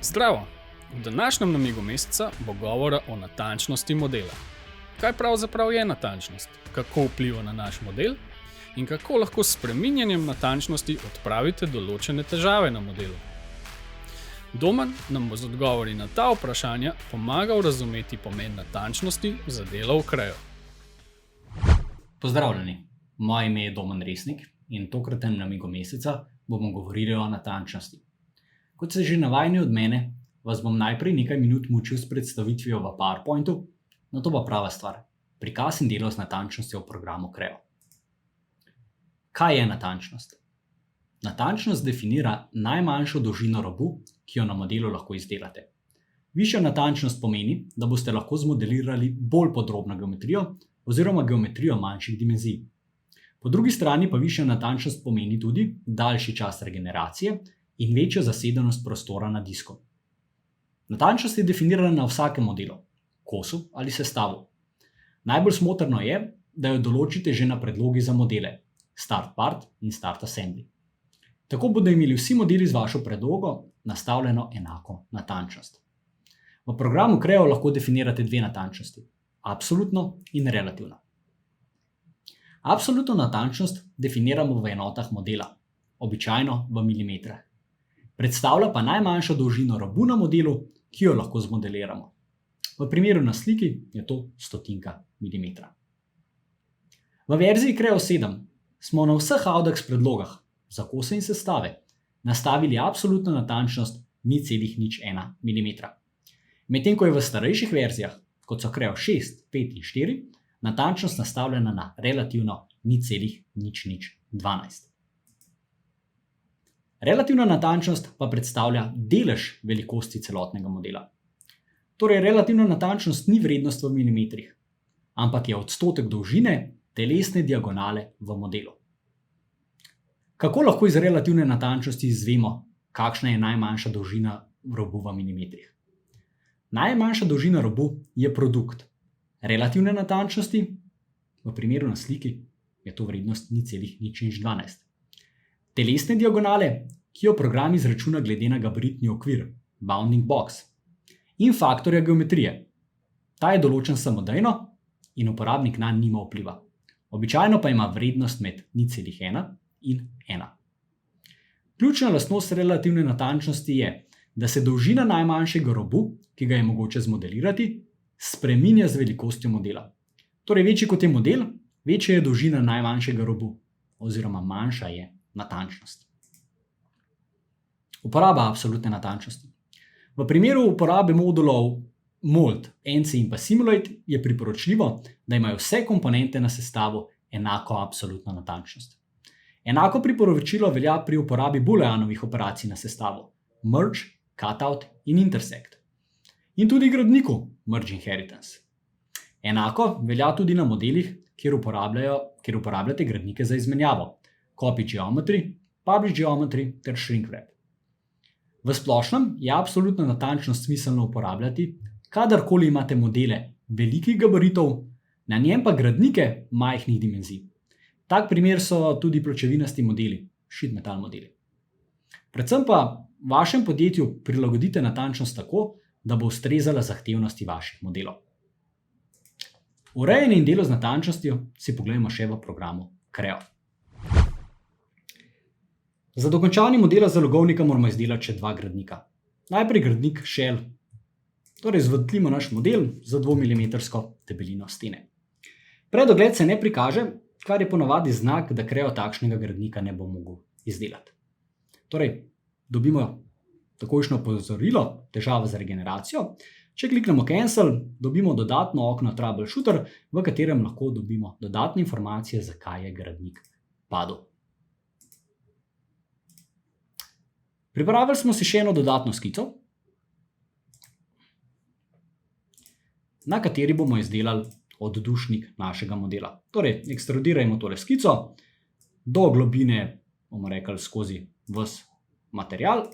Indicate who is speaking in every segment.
Speaker 1: Zdravo! V današnjem namigu meseca bo govora o natančnosti modela. Kaj pravzaprav je natančnost, kako vpliva na naš model in kako lahko s spreminjanjem natančnosti odpravite določene težave na modelu. Domen nam bo z odgovori na ta vprašanja pomagal razumeti pomen natančnosti za delo v Creo.
Speaker 2: Pozdravljeni, moje ime je Domen Resnik in tokratnem namigu meseca bomo govorili o natančnosti. Kot ste že navajeni od mene, vas bom najprej nekaj minut mučil s predstavitvijo v PowerPointu, nato pa prava stvar, prikaz in delo z natančnostjo v programu Creo. Kaj je natančnost? Natančnost definira najmanjšo dolžino robu, ki jo na modelu lahko izdelate. Višja natančnost pomeni, da boste lahko zmodelirali bolj podrobno geometrijo oziroma geometrijo manjših dimenzij. Po drugi strani pa višja natančnost pomeni tudi daljši čas regeneracije in večjo zasedenost prostora na disku. Natančnost je definirana na vsakem modelu, kosu ali sestavu. Najbolj smotrno je, da jo določite že na predlogi za modele Start Part in Start Assembly. Tako bodo imeli vsi modeli z vašo predlogo nastavljeno enako natančnost. V programu Creo lahko definirate dve natančnosti, absolutno in relativno. Absolutno natančnost definiramo v enotah modela, običajno v milimetrah. Predstavlja pa najmanjšo dolžino robu na modelu, ki jo lahko zmodeliramo. V primeru na sliki je to stotinka milimetra. V verziji Creo 7 smo na vseh Audax predlogah za kose in sestave nastavili absolutno natančnost 0,01 mm. Medtem ko je v starejših verzijah, kot so Creo 6, 5 in 4, natančnost nastavljena na relativno 0,0012. Relativna natančnost pa predstavlja delež velikosti celotnega modela. Torej, relativna natančnost ni vrednost v milimetrih, ampak je odstotek dolžine telesne diagonale v modelu. Kako lahko iz relativne natančnosti izvemo, kakšna je najmanjša dolžina robu v milimetrih? Najmanjša dolžina robu je produkt relativne natančnosti, v primeru na sliki je to vrednost 0,0012. Telesne diagonale, ki jo program izračuna glede na gabaritni okvir, bounding box, in faktorja geometrije. Ta je določen samodejno in uporabnik nanj nima vpliva. Običajno pa ima vrednost med 0,1 in 1. Ključna lastnost relativne natančnosti je, da se dolžina najmanjšega robu, ki ga je mogoče zmodelirati, spreminja z velikostjo modela. Torej, večji kot je model, večja je dolžina najmanjšega robu, oziroma manjša je natančnost. Uporaba absolutne natančnosti. V primeru uporabe modulov Mold, NC in pa Simulate je priporočljivo, da imajo vse komponente na sestavu enako absolutno natančnost. Enako priporočilo velja pri uporabi booleanovih operacij na sestavu merge, cutout in intersect. In tudi gradniku merge inheritance. Enako velja tudi na modelih, kjer uporabljate gradnike za izmenjavo copy geometry, publish geometry ter shrink wrap. V splošnem je absolutno natančnost smiselno uporabljati, kadarkoli imate modele velikih gabaritov, na njem pa gradnike majhnih dimenzij. Tak primer so tudi pločevinasti modeli, sheet metal modeli. Predvsem pa v vašem podjetju prilagodite natančnost tako, da bo ustrezala zahtevnosti vaših modelov. Urejanje in delo z natančnostjo si pogledamo še v programu Creo. Za dokončanje modela zalogovnika moramo izdelati še dva gradnika. Najprej gradnik shell, torej zvrtlimo naš model za 2 mm debelino stene. Predogled se ne prikaže, kar je ponavadi znak, da Creo takšnega gradnika ne bo mogel izdelati. Torej, dobimo takojšnjo opozorilo, težava z regeneracijo. Če kliknemo cancel, dobimo dodatno okno troubleshooter, v katerem lahko dobimo dodatne informacije, zakaj je gradnik padel. Pripravili smo si še eno dodatno skico, na kateri bomo izdelali oddušnik našega modela. Torej, ekstrudirajmo tole skico do globine, bomo rekli, skozi ves material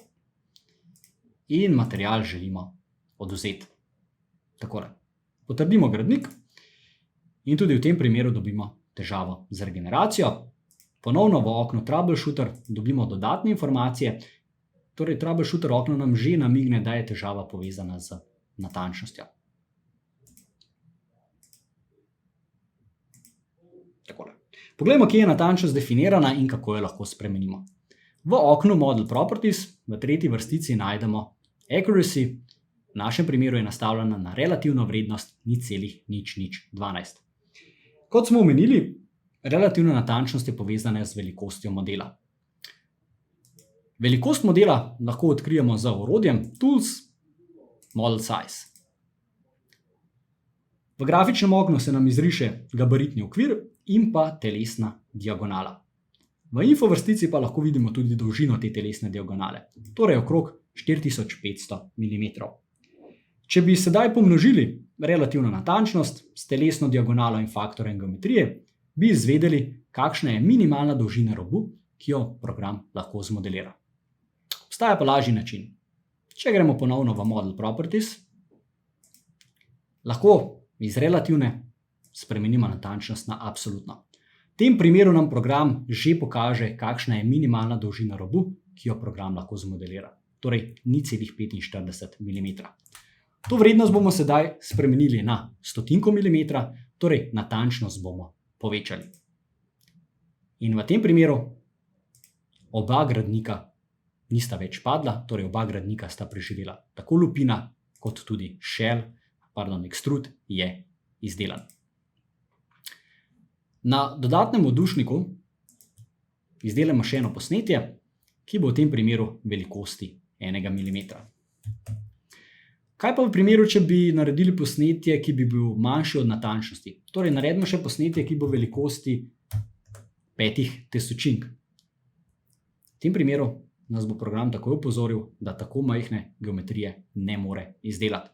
Speaker 2: in material želimo odvzeti. Takole. Potrdimo gradnik in tudi v tem primeru dobimo težavo z regeneracijo. Ponovno v oknu troubleshooter dobimo dodatne informacije, Torej, troubleshooter okno nam že namigne, da je težava povezana z natančnostjo. Takole. Poglejmo, kje je natančnost definirana in kako jo lahko spremenimo. V oknu Model Properties v tretji vrstici najdemo Accuracy, v našem primeru je nastavljena na relativno vrednost 0,0012. Kot smo omenili, relativna natančnost je povezana z velikostjo modela. Velikost modela lahko odkrijemo z orodjem Tools, Model Size. V grafičnem oknu se nam izriše gabaritni okvir in pa telesna diagonala. V info vrstici pa lahko vidimo tudi dolžino te telesne diagonale, torej okrog 4500 mm. Če bi sedaj pomnožili relativno natančnost s telesno diagonalo in faktorjem geometrije, bi izvedeli, kakšna je minimalna dolžina robu, ki jo program lahko zmodelira. Obstaja pa lažji način. Če gremo ponovno v Model Properties, lahko iz relativne spremenimo natančnost na absolutno. V tem primeru nam program že pokaže, kakšna je minimalna dolžina robu, ki jo program lahko zmodelira. Torej 0,45 mm. To vrednost bomo sedaj spremenili na stotinko milimetra, torej natančnost bomo povečali. In v tem primeru oba gradnika nista več padla, torej oba gradnika sta preživela. Tako lupina kot tudi extrude je izdelan. Na dodatnem odušniku izdelamo še eno posnetje, ki bo v tem primeru velikosti 1 mm. Kaj pa v primeru, če bi naredili posnetje, ki bi bil manjši od natančnosti? Torej, naredimo še posnetje, ki bo velikosti 5 tesočink. V tem primeru nas bo program takoj opozoril, da tako majhne geometrije ne more izdelati.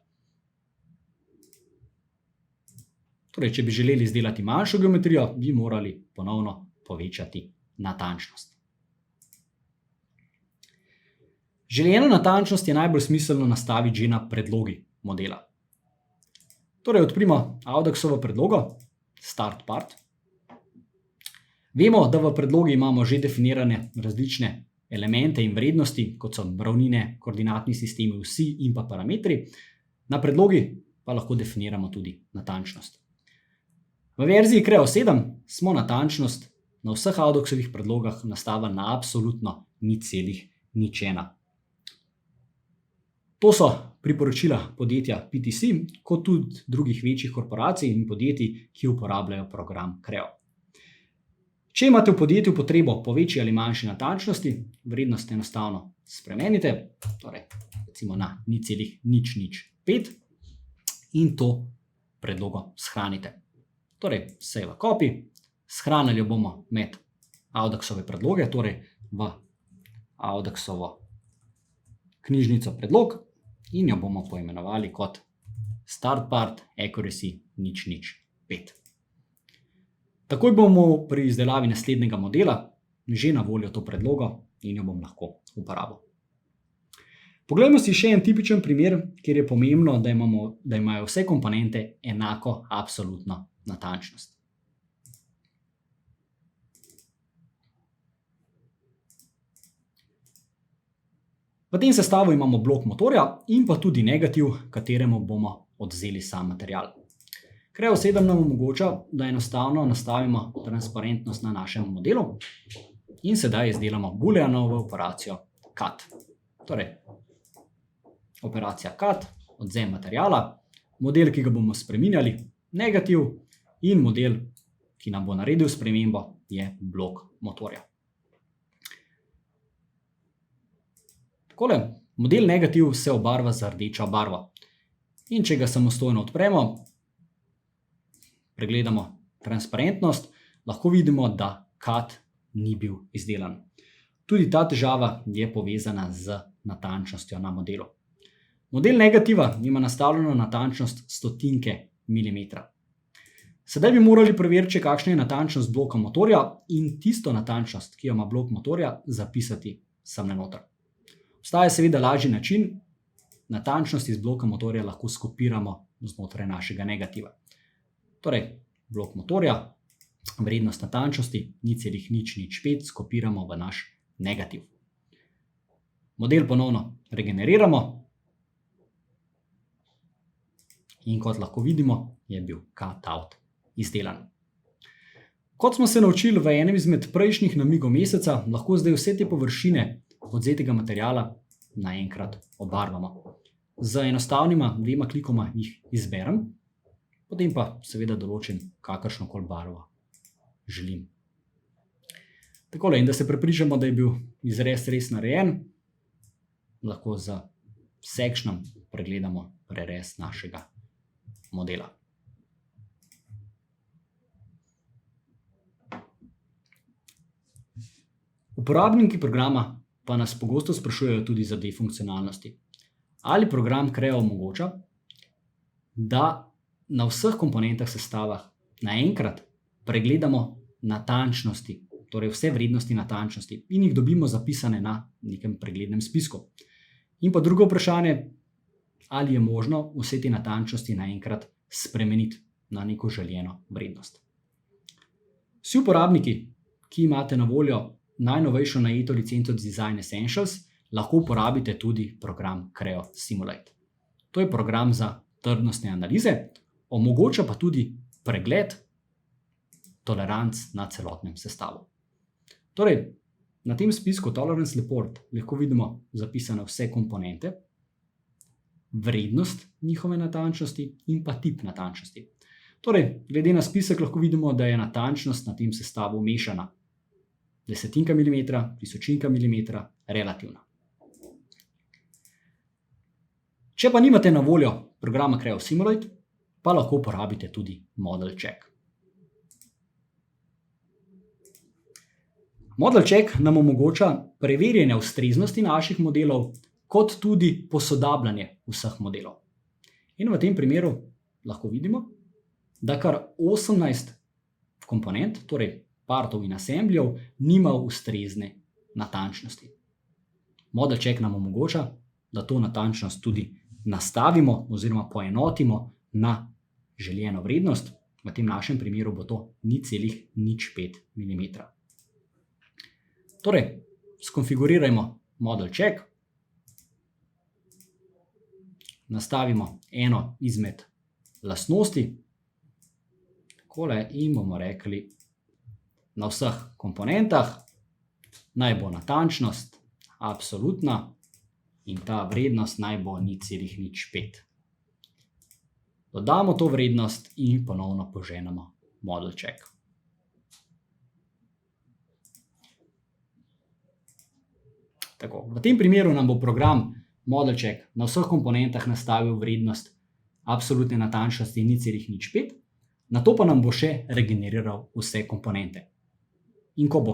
Speaker 2: Torej, če bi želeli izdelati manjšo geometrijo, bi morali ponovno povečati natančnost. Željeno natančnost je najbolj smiselno nastaviti že na predlogi modela. Torej, odprimo Audaxovo predlogo, Start Part. Vemo, da v predlogi imamo že definirane različne elemente in vrednosti, kot so ravnine, koordinatni sistemi, vsi in pa parametri. Na predlogi pa lahko definiramo tudi natančnost. V verziji Creo 7 smo natančnost na vseh Audaxovih predlogah nastavili na absolutno 0,01. To so priporočila podjetja PTC, kot tudi drugih večjih korporacij in podjetij, ki uporabljajo program Creo. Če imate v podjetju potrebo po večji ali manjši natančnosti, vrednost enostavno spremenite, torej recimo na 0,005 in to predlogo shranite. Torej, save a copy, shranili jo bomo med Audaxove predloge, torej v Audaxovo knjižnico predlog in jo bomo poimenovali kot Start Part Accuracy 005. Takoj bomo pri izdelavi naslednjega modela že na voljo to predlogo in jo bom lahko uporabil. Poglejmo si še en tipičen primer, kjer je pomembno, da imajo vse komponente enako absolutno natančnost. V tem sestavu imamo blok motorja in pa tudi negativ, kateremu bomo odvzeli sam material. Creo 7 nam omogoča, da enostavno nastavimo transparentnost na našem modelu in sedaj izdelamo booleanovo operacijo cut. Torej, operacija cut, odvzem materiala, model, ki ga bomo spreminjali, negativ in model, ki nam bo naredil spremembo, je blok motorja. Takole, model negativ se obarva z rdečo barvo. In če ga samostojno odpremo, pregledamo transparentnost, lahko vidimo, da cut ni bil izdelan. Tudi ta težava je povezana z natančnostjo na modelu. Model negativa ima nastavljeno natančnost stotinke milimetra. Sedaj bi morali preveriti, kakšna je natančnost bloka motorja in tisto natančnost, ki jo ima blok motorja, zapisati sem noter. Obstaja seveda lažji način, natančnost iz bloka motorja lahko skopiramo znotraj našega negativa. Torej, blok motorja, vrednost natančnosti 0,005 skopiramo v naš negativ. Model ponovno regeneriramo in kot lahko vidimo, je bil cutout izdelan. Kot smo se naučili v enem izmed prejšnjih namigov meseca, lahko zdaj vse te površine odvzetega materiala naenkrat obarvamo. Z enostavnima 2 klikoma jih izberem, potem pa seveda določim kakršnokoli barvo želim. Takole, in da se prepričamo, da je bil izrez res narejen, lahko z sectionom pregledamo prerez našega modela. Uporabniki programa pa nas pogosto sprašujejo tudi za te funkcionalnosti. Ali program Creo omogoča, da na vseh komponentah sestavah naenkrat pregledamo natančnosti, torej vse vrednosti natančnosti in jih dobimo zapisane na nekem preglednem spisku. In pa drugo vprašanje, ali je možno vse te natančnosti naenkrat spremeniti na neko željeno vrednost. Vsi uporabniki, ki imate na voljo najnovejšo najeto licenco Design Essentials, lahko uporabite tudi program Creo Simulate. To je program za trdnostne analize, omogoča pa tudi pregled toleranc na celotnem sestavu. Torej, na tem spisku Tolerance Report lahko vidimo zapisane vse komponente, vrednost njihove natančnosti in pa tip natančnosti. Torej, glede na spisek lahko vidimo, da je natančnost na tem sestavu mešana. Desetinka milimetra, tisočinka milimetra, relativna. Če pa nimate na voljo programa Creo Simulate, pa lahko uporabite tudi Model Check. Model Check nam omogoča preverjanje ustreznosti naših modelov, kot tudi posodabljanje vseh modelov. In v tem primeru lahko vidimo, da kar 18 komponent, torej partov in assembljev, nima ustrezne natančnosti. Model Check nam omogoča, da to natančnost tudi nastavimo oziroma poenotimo na željeno vrednost. V tem našem primeru bo to 0,05 mm. Torej, skonfigurirajmo Model Check, nastavimo eno izmed lastnosti, takole, in bomo rekli, na vseh komponentah naj bo natančnost absolutna in ta vrednost naj bo 0,05. Dodamo to vrednost in ponovno poženemo Model Check. Tako, v tem primeru nam bo program Model Check na vseh komponentah nastavil vrednost absolutne natančnosti 0,05, nato pa nam bo še regeneriral vse komponente. In ko bo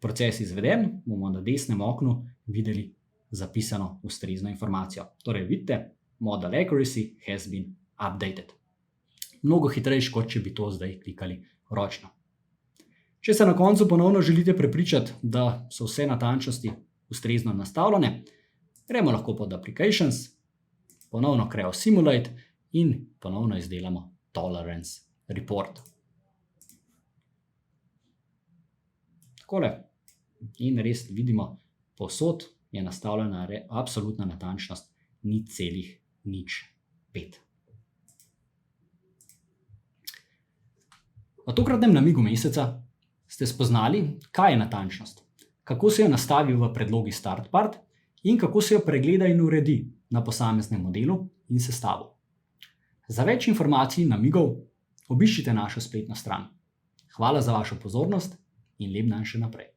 Speaker 2: proces izveden, bomo na desnem oknu videli zapisano ustrezno informacijo. Torej, vidite, Model Accuracy has been updated. Mnogo hitrejši, kot če bi to zdaj klikali ročno. Če se na koncu ponovno želite prepričati, da so vse natančnosti ustrezno nastavljene, gremo lahko pod Applications, ponovno Creo Simulate in ponovno izdelamo Tolerance Report. Takole. In res vidimo, povsod je nastavljena absolutna natančnost 0,05. V tokratnem namigu meseca ste spoznali, kaj je natančnost, kako se jo nastavi v predlogi StartPart in kako se jo pregleda in uredi na posameznem modelu in sestavu. Za več informacij in namigov obiščite našo spletno stran. Hvala za vašo pozornost in lep dan še naprej.